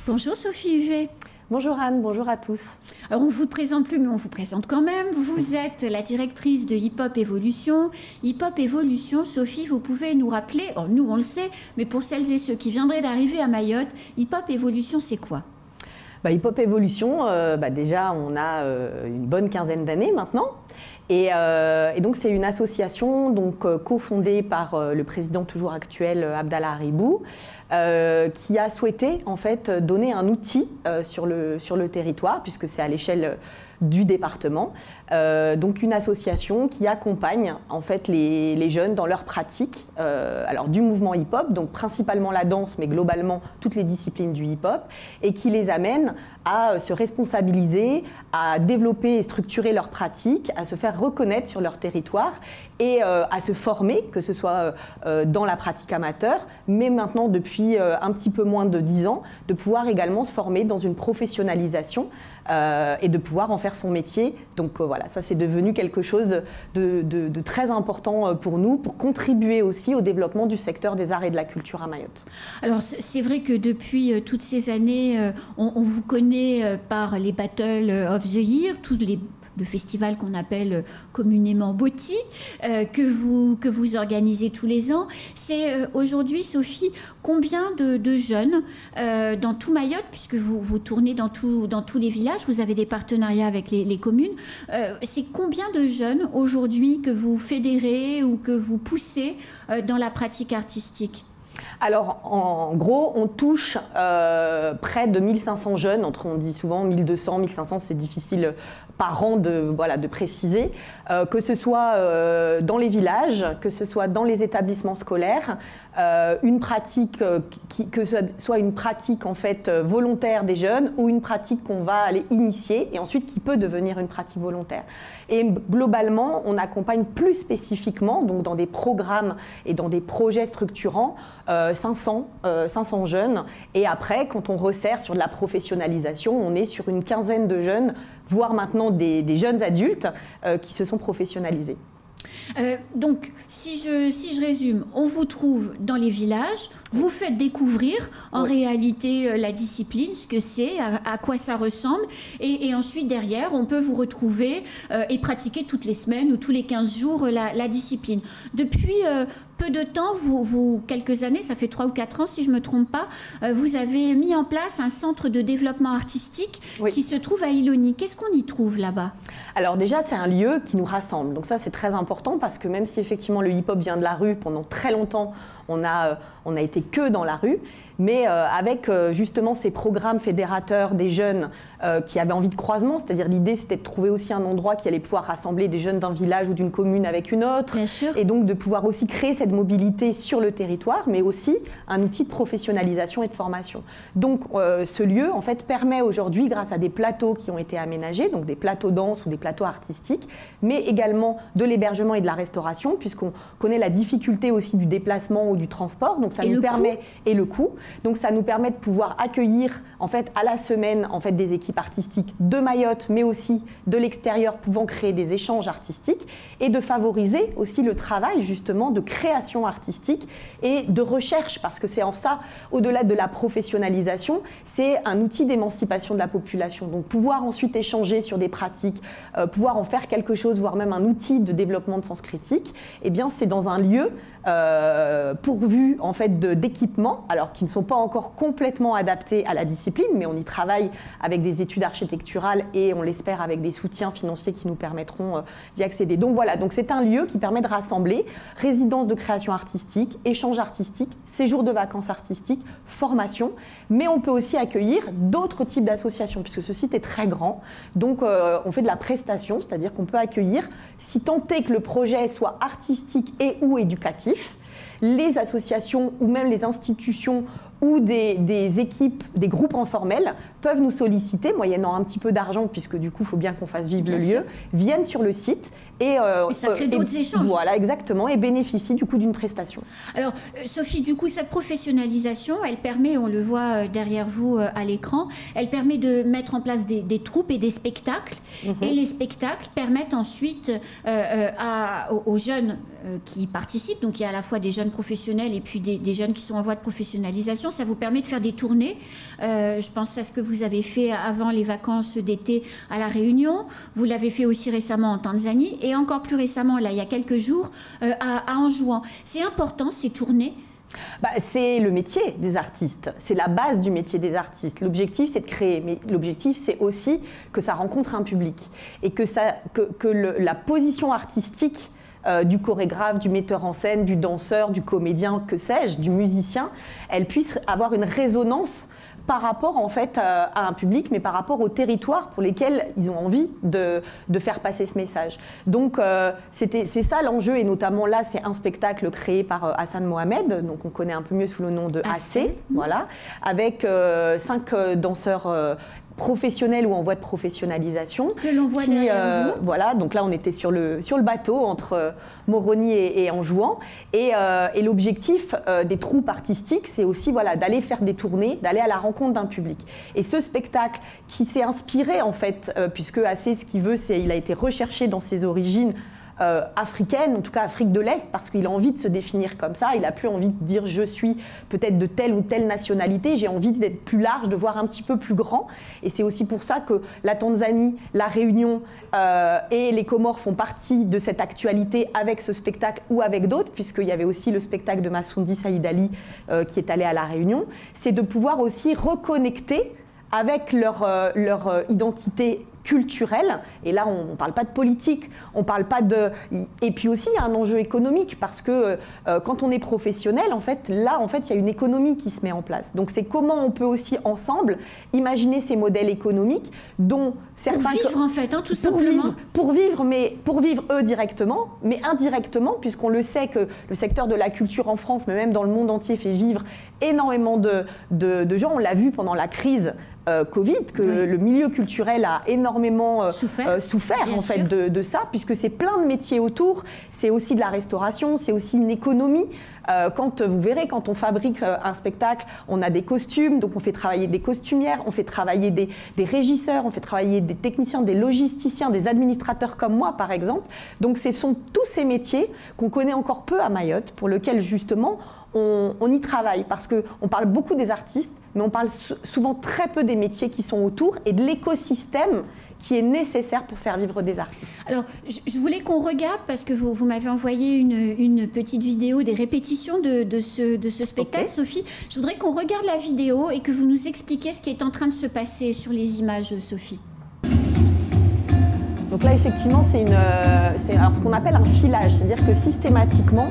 Bonjour Sophie Huvet. Bonjour Anne, bonjour à tous. Alors on ne vous présente plus, mais on vous présente quand même. Vous êtes la directrice de Hip Hop Evolution. Hip Hop Evolution, Sophie, vous pouvez nous rappeler, oh, nous on le sait, mais pour celles et ceux qui viendraient d'arriver à Mayotte, Hip Hop Evolution, c'est quoi? Hip Hop Evolution, déjà on a une bonne quinzaine d'années maintenant. Et donc c'est une association cofondée par le président toujours actuel Abdallah Haribou, qui a souhaité en fait donner un outil sur le territoire, puisque c'est à l'échelle du département. Donc une association qui accompagne en fait les jeunes dans leur pratique alors du mouvement hip-hop, donc principalement la danse, mais globalement toutes les disciplines du hip-hop, et qui les amène à se responsabiliser, à développer et structurer leur pratique, à se faire reconnaître sur leur territoire et à se former, que ce soit dans la pratique amateur, mais maintenant depuis un petit peu moins de 10 ans, de pouvoir également se former dans une professionnalisation et de pouvoir en faire son métier. Donc voilà, ça c'est devenu quelque chose de très important pour nous, pour contribuer aussi au développement du secteur des arts et de la culture à Mayotte. Alors c'est vrai que depuis toutes ces années, on vous connaît par les Battle of the Year, le festival qu'on appelle communément BOTY, que vous organisez tous les ans. C'est aujourd'hui, Sophie, combien de jeunes dans tout Mayotte, puisque vous tournez dans tous les villages, vous avez des partenariats avec les communes, c'est combien de jeunes aujourd'hui que vous fédérez ou que vous poussez dans la pratique artistique ? Alors, en gros, on touche près de 1500 jeunes, on dit souvent 1200, 1500, c'est difficile par an de préciser, que ce soit dans les villages, que ce soit dans les établissements scolaires, une pratique que ce soit une pratique en fait volontaire des jeunes ou une pratique qu'on va aller initier et ensuite qui peut devenir une pratique volontaire. Et globalement, on accompagne plus spécifiquement, donc dans des programmes et dans des projets structurants, 500 jeunes. Et après, quand on resserre sur de la professionnalisation, on est sur une quinzaine de jeunes, voire maintenant des jeunes adultes qui se sont professionnalisés. Donc, si je résume, on vous trouve dans les villages, vous faites découvrir en réalité la discipline, ce que c'est, à quoi ça ressemble, et ensuite derrière, on peut vous retrouver et pratiquer toutes les semaines ou tous les 15 jours la discipline. Depuis peu de temps, quelques années, ça fait 3 ou 4 ans si je ne me trompe pas, vous avez mis en place un centre de développement artistique qui se trouve à Iloni. Qu'est-ce qu'on y trouve là-bas ? Alors déjà, c'est un lieu qui nous rassemble. Donc ça, c'est très important parce que même si effectivement le hip-hop vient de la rue, pendant très longtemps, on a été que dans la rue, mais avec justement ces programmes fédérateurs des jeunes qui avaient envie de croisement, c'est-à-dire l'idée c'était de trouver aussi un endroit qui allait pouvoir rassembler des jeunes d'un village ou d'une commune avec une autre, et donc de pouvoir aussi créer cette mobilité sur le territoire, mais aussi un outil de professionnalisation et de formation. Donc ce lieu en fait permet aujourd'hui, grâce à des plateaux qui ont été aménagés, donc des plateaux danse ou des plateaux artistiques, mais également de l'hébergement et de la restauration, puisqu'on connaît la difficulté aussi du déplacement ou du transport, donc ça nous permet, et le coût, donc ça nous permet de pouvoir accueillir en fait à la semaine en fait des équipes artistiques de Mayotte, mais aussi de l'extérieur, pouvant créer des échanges artistiques et de favoriser aussi le travail justement de création artistique et de recherche, parce que c'est en ça, au-delà de la professionnalisation, c'est un outil d'émancipation de la population. Donc pouvoir ensuite échanger sur des pratiques, pouvoir en faire quelque chose, voire même un outil de développement de sens critique, eh bien c'est dans un lieu pourvu en fait d'équipements, alors qui ne sont pas encore complètement adaptés à la discipline, mais on y travaille avec des études architecturales et on l'espère avec des soutiens financiers qui nous permettront d'y accéder. Donc voilà, donc c'est un lieu qui permet de rassembler résidence de création artistique, échange artistique, séjour de vacances artistiques, formation, mais on peut aussi accueillir d'autres types d'associations puisque ce site est très grand. Donc on fait de la prestation, c'est-à-dire qu'on peut accueillir, si tant est que le projet soit artistique et ou éducatif, les associations ou même les institutions ou des équipes, des groupes informels peuvent nous solliciter, moyennant un petit peu d'argent, puisque du coup, il faut bien qu'on fasse vivre le lieu, viennent sur le site Et ça crée d'autres échanges. Voilà, exactement, et bénéficie du coup d'une prestation. Alors, Sophie, du coup, cette professionnalisation, elle permet, on le voit derrière vous à l'écran, elle permet de mettre en place des troupes et des spectacles. Et les spectacles permettent ensuite aux jeunes qui participent, donc il y a à la fois des jeunes professionnels et puis des jeunes qui sont en voie de professionnalisation, ça vous permet de faire des tournées. Je pense à ce que vous avez fait avant les vacances d'été à La Réunion. Vous l'avez fait aussi récemment en Tanzanie et encore plus récemment, là, il y a quelques jours, à Anjouan. C'est important, ces tournées? C'est le métier des artistes, c'est la base du métier des artistes. L'objectif, c'est de créer, mais l'objectif, c'est aussi que ça rencontre un public et que la position artistique du chorégraphe, du metteur en scène, du danseur, du comédien, que sais-je, du musicien, elle puisse avoir une résonance par rapport en fait à un public, mais par rapport aux territoires pour lesquels ils ont envie de faire passer ce message. Donc c'est ça l'enjeu, et notamment là c'est un spectacle créé par Hassan Mohamed, donc on connaît un peu mieux sous le nom de AC, voilà, avec 5 danseurs professionnels ou en voie de professionnalisation. Que l'on voit derrière vous. Voilà, donc là on était sur le bateau entre Moroni et Anjouan. Et l'objectif des troupes artistiques, c'est aussi voilà, d'aller faire des tournées, d'aller à la rencontre d'un public. Et ce spectacle qui s'est inspiré en fait, puisque AC ce qu'il veut, c'est il a été recherché dans ses origines africaine, en tout cas Afrique de l'Est, parce qu'il a envie de se définir comme ça, il n'a plus envie de dire je suis peut-être de telle ou telle nationalité, j'ai envie d'être plus large, de voir un petit peu plus grand, et c'est aussi pour ça que la Tanzanie, la Réunion et les Comores font partie de cette actualité avec ce spectacle ou avec d'autres, puisqu'il y avait aussi le spectacle de Massoundi Saïd Ali qui est allé à la Réunion, c'est de pouvoir aussi reconnecter avec leur identité culturelle, et là on ne parle pas de politique, on parle pas de... Et puis aussi il y a un enjeu économique, parce que quand on est professionnel, en fait, là en fait il y a une économie qui se met en place. Donc c'est comment on peut aussi ensemble imaginer ces modèles économiques dont certains... Pour vivre en fait, hein, tout simplement. Pour vivre eux directement, mais indirectement, puisqu'on le sait que le secteur de la culture en France, mais même dans le monde entier, fait vivre énormément de gens. On l'a vu pendant la crise Covid, que le milieu culturel a énormément souffert en fait de ça, puisque c'est plein de métiers autour, c'est aussi de la restauration, c'est aussi une économie. Quand vous verrez, quand on fabrique un spectacle, on a des costumes, donc on fait travailler des costumières, on fait travailler des régisseurs, on fait travailler des techniciens, des logisticiens, des administrateurs comme moi par exemple. Donc ce sont tous ces métiers qu'on connaît encore peu à Mayotte, pour lesquels justement on y travaille, parce qu'on parle beaucoup des artistes, mais on parle souvent très peu des métiers qui sont autour et de l'écosystème qui est nécessaire pour faire vivre des artistes. Alors, je voulais qu'on regarde, parce que vous m'avez envoyé une petite vidéo des répétitions de ce spectacle, Sophie. Je voudrais qu'on regarde la vidéo et que vous nous expliquiez ce qui est en train de se passer sur les images, Sophie. Donc là, effectivement, c'est ce qu'on appelle un filage, c'est-à-dire que systématiquement,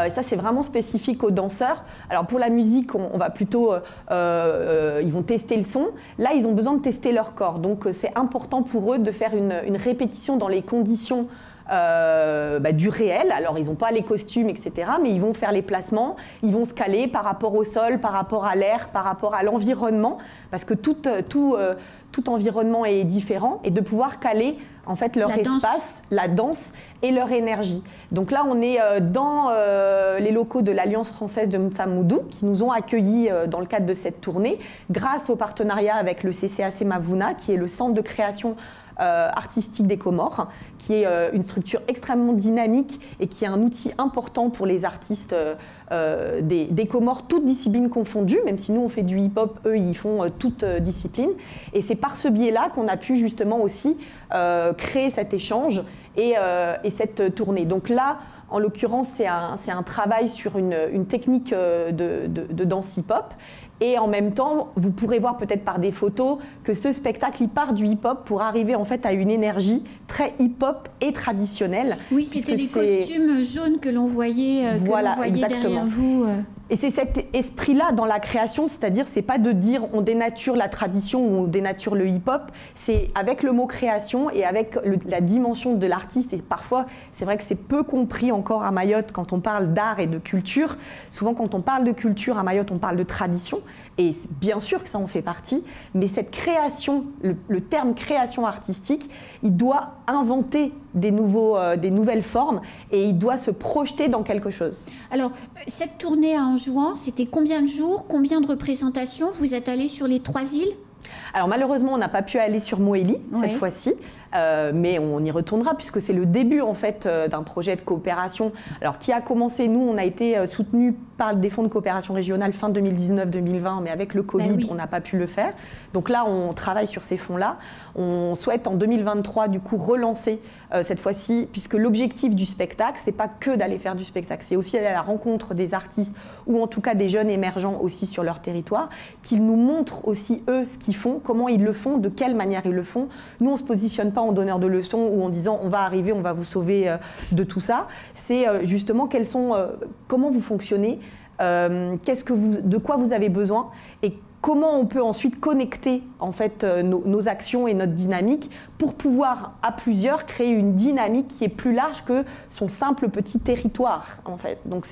et ça c'est vraiment spécifique aux danseurs. Alors pour la musique, on va plutôt, ils vont tester le son. Là, ils ont besoin de tester leur corps. Donc c'est important pour eux de faire une répétition dans les conditions du réel. Alors ils n'ont pas les costumes, etc., mais ils vont faire les placements, ils vont se caler par rapport au sol, par rapport à l'air, par rapport à l'environnement, parce que tout environnement est différent, et de pouvoir caler en fait leur espace, la danse et leur énergie. Donc là, on est dans les locaux de l'Alliance française de Mtsamoudou, qui nous ont accueillis dans le cadre de cette tournée, grâce au partenariat avec le CCAC Mavouna, qui est le centre de création artistique des Comores, qui est une structure extrêmement dynamique et qui est un outil important pour les artistes des Comores, toutes disciplines confondues, même si nous on fait du hip-hop, eux ils font toutes disciplines. Et c'est par ce biais-là qu'on a pu justement aussi créer cet échange et cette tournée. Donc là, en l'occurrence, c'est un travail sur une technique de danse hip-hop. Et en même temps, vous pourrez voir peut-être par des photos que ce spectacle, il part du hip-hop pour arriver en fait à une énergie très hip-hop et traditionnelle. Oui, c'était les costumes jaunes que l'on voyait, derrière vous. Et c'est cet esprit-là dans la création, c'est-à-dire c'est pas de dire on dénature la tradition ou on dénature le hip-hop, c'est avec le mot création et avec la dimension de l'artiste. Et parfois, c'est vrai que c'est peu compris encore à Mayotte quand on parle d'art et de culture. Souvent, quand on parle de culture à Mayotte, on parle de tradition. Et bien sûr que ça en fait partie, mais cette création, le terme création artistique, il doit inventer des nouvelles formes et il doit se projeter dans quelque chose. Alors, cette tournée à Anjouan, c'était combien de jours, combien de représentations? Vous êtes allé sur les 3 îles? Alors malheureusement, on n'a pas pu aller sur Moélie cette fois-ci, mais on y retournera puisque c'est le début en fait d'un projet de coopération. Alors qui a commencé, nous on a été soutenus par des fonds de coopération régionale fin 2019-2020, mais avec le Covid, on n'a pas pu le faire. Donc là, on travaille sur ces fonds-là. On souhaite en 2023 du coup relancer cette fois-ci, puisque l'objectif du spectacle, c'est pas que d'aller faire du spectacle, c'est aussi aller à la rencontre des artistes ou en tout cas des jeunes émergents aussi sur leur territoire, qu'ils nous montrent aussi eux ce qu'ils font, comment ils le font, de quelle manière ils le font. Nous, on ne se positionne pas en donneur de leçons ou en disant on va arriver, on va vous sauver de tout ça. C'est justement comment vous fonctionnez, de quoi vous avez besoin et comment on peut ensuite connecter en fait nos actions et notre dynamique pour pouvoir à plusieurs créer une dynamique qui est plus large que son simple petit territoire en fait. Donc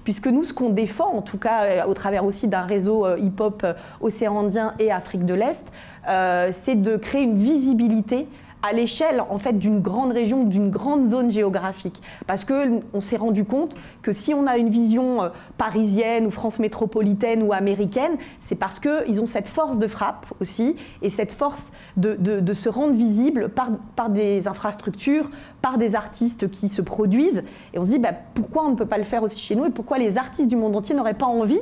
puisque nous ce qu'on défend en tout cas au travers aussi d'un réseau hip-hop océan Indien et Afrique de l'Est, c'est de créer une visibilité à l'échelle en fait d'une grande région, d'une grande zone géographique. Parce qu'on s'est rendu compte que si on a une vision parisienne ou France métropolitaine ou américaine, c'est parce qu'ils ont cette force de frappe aussi et cette force de se rendre visible par des infrastructures, par des artistes qui se produisent. Et on se dit pourquoi on ne peut pas le faire aussi chez nous et pourquoi les artistes du monde entier n'auraient pas envie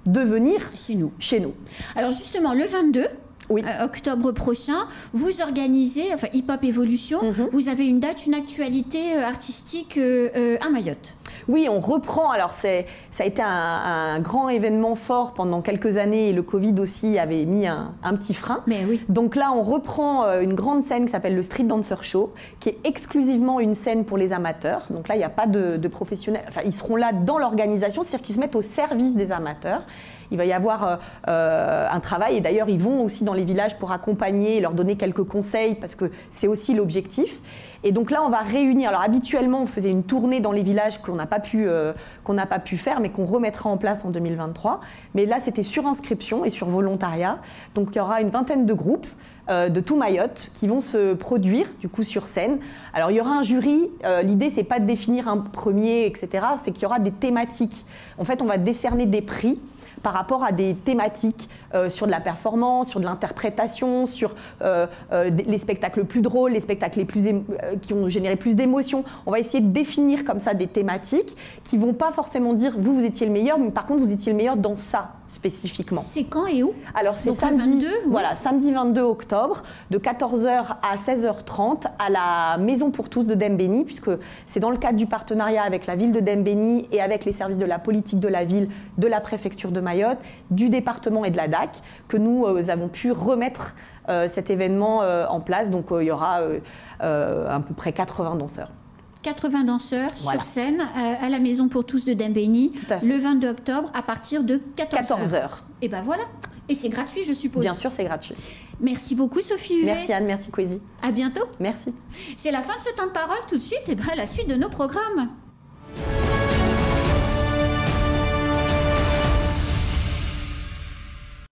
de venir chez nous. Alors justement, le 22 octobre prochain, vous organisez, enfin Hip Hop Evolution, vous avez une date, une actualité artistique à Mayotte. Oui, on reprend. Alors ça a été un grand événement fort pendant quelques années et le Covid aussi avait mis un petit frein. Mais oui. Donc là, on reprend une grande scène qui s'appelle le Street Dancer Show, qui est exclusivement une scène pour les amateurs. Donc là, il n'y a pas de professionnels. Enfin, ils seront là dans l'organisation, c'est-à-dire qu'ils se mettent au service des amateurs. Il va y avoir un travail et d'ailleurs, ils vont aussi dans les villages pour accompagner et leur donner quelques conseils parce que c'est aussi l'objectif. Et donc là, on va réunir. Alors habituellement, on faisait une tournée dans les villages qu'on n'a pas pu faire, mais qu'on remettra en place en 2023. Mais là, c'était sur inscription et sur volontariat. Donc il y aura une vingtaine de groupes de tout Mayotte qui vont se produire du coup sur scène. Alors il y aura un jury. L'idée, c'est pas de définir un premier, etc. C'est qu'il y aura des thématiques. En fait, on va décerner des prix par rapport à des thématiques sur de la performance, sur de l'interprétation, sur les spectacles plus drôles, les spectacles qui ont généré plus d'émotions. On va essayer de définir comme ça des thématiques qui ne vont pas forcément dire vous étiez le meilleur, mais par contre vous étiez le meilleur dans ça spécifiquement. C'est quand et où? Alors c'est samedi, samedi 22 octobre de 14h à 16h30 à la Maison pour tous de Dembéni, puisque c'est dans le cadre du partenariat avec la ville de Dembéni et avec les services de la politique de la ville, de la préfecture de Mayotte, du département et de la DAC, que nous avons pu remettre cet événement en place. Donc il y aura à peu près 80 danseurs. 80 danseurs sur scène à la Maison pour tous de Dembéni le 22 octobre à partir de 14h. Et ben voilà. Et c'est gratuit, je suppose. Bien sûr, c'est gratuit. Merci beaucoup, Sophie Huvet. Merci Anne, merci Kwesi. À bientôt. Merci. C'est la fin de ce temps de parole. Tout de suite, et la suite de nos programmes.